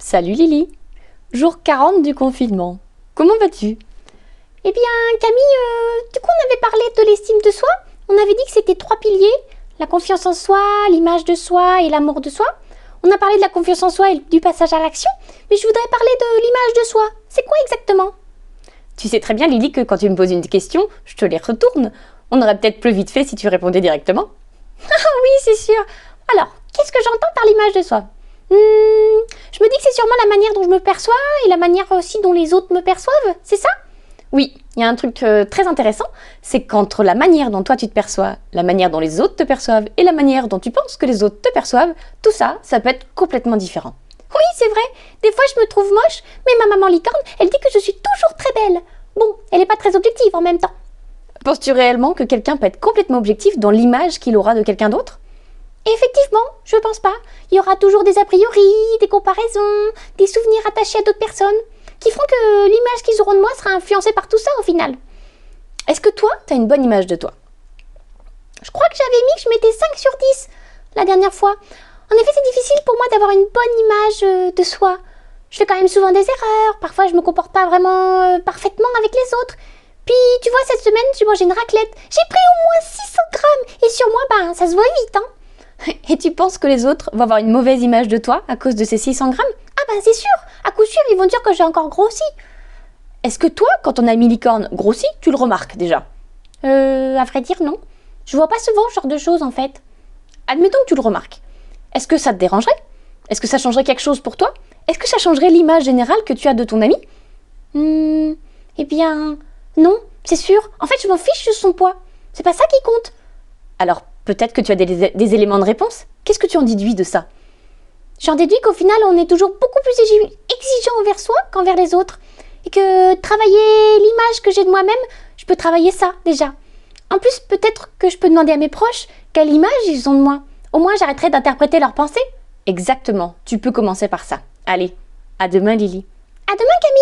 Salut Lily. Jour 40 du confinement. Comment vas-tu? Eh bien, Camille, du coup, on avait parlé de l'estime de soi. On avait dit que c'était 3 piliers. La confiance en soi, l'image de soi et l'amour de soi. On a parlé de la confiance en soi et du passage à l'action. Mais je voudrais parler de l'image de soi. C'est quoi exactement? Tu sais très bien Lily que quand tu me poses une question, je te les retourne. On aurait peut-être plus vite fait si tu répondais directement. Ah oui, c'est sûr. Alors, qu'est-ce que j'entends par l'image de soi? Je me dis que c'est sûrement la manière dont je me perçois et la manière aussi dont les autres me perçoivent. C'est ça? Oui, il y a un truc très intéressant, c'est qu'entre la manière dont toi tu te perçois, la manière dont les autres te perçoivent et la manière dont tu penses que les autres te perçoivent, tout ça, ça peut être complètement différent. Oui, c'est vrai. Des fois, je me trouve moche, mais ma maman licorne, elle dit que je suis toujours très belle. Bon, elle n'est pas très objective en même temps. Penses-tu réellement que quelqu'un peut être complètement objectif dans l'image qu'il aura de quelqu'un d'autre? Effectivement, je pense pas. Il y aura toujours des a priori, des comparaisons, des souvenirs attachés à d'autres personnes, qui feront que l'image qu'ils auront de moi sera influencée par tout ça au final. Est-ce que toi, tu as une bonne image de toi? Je crois que j'avais mis que je mettais 5 sur 10 la dernière fois. En effet, c'est difficile pour moi d'avoir une bonne image de soi. Je fais quand même souvent des erreurs, parfois je me comporte pas vraiment parfaitement avec les autres. Puis, tu vois, cette semaine, j'ai mangé une raclette. J'ai pris au moins 600 grammes. Et sur moi, ça se voit vite, hein. Et tu penses que les autres vont avoir une mauvaise image de toi à cause de ces 600 grammes? Ah c'est sûr. À coup sûr, ils vont dire que j'ai encore grossi. Est-ce que toi, quand ton ami licorne grossit, tu le remarques déjà? À vrai dire, non. Je vois pas souvent ce genre de choses, en fait. Admettons que tu le remarques. Est-ce que ça te dérangerait? Est-ce que ça changerait quelque chose pour toi? Est-ce que ça changerait l'image générale que tu as de ton ami? Eh bien, non, c'est sûr. En fait, je m'en fiche de son poids. C'est pas ça qui compte. Alors, peut-être que tu as des éléments de réponse? Qu'est-ce que tu en déduis de ça? J'en déduis qu'au final, on est toujours beaucoup plus exigeant envers soi qu'envers les autres. Et que travailler l'image que j'ai de moi-même, je peux travailler ça, déjà. En plus, peut-être que je peux demander à mes proches quelle image ils ont de moi. Au moins, j'arrêterai d'interpréter leurs pensées. Exactement, tu peux commencer par ça. Allez, à demain Lily. À demain Camille.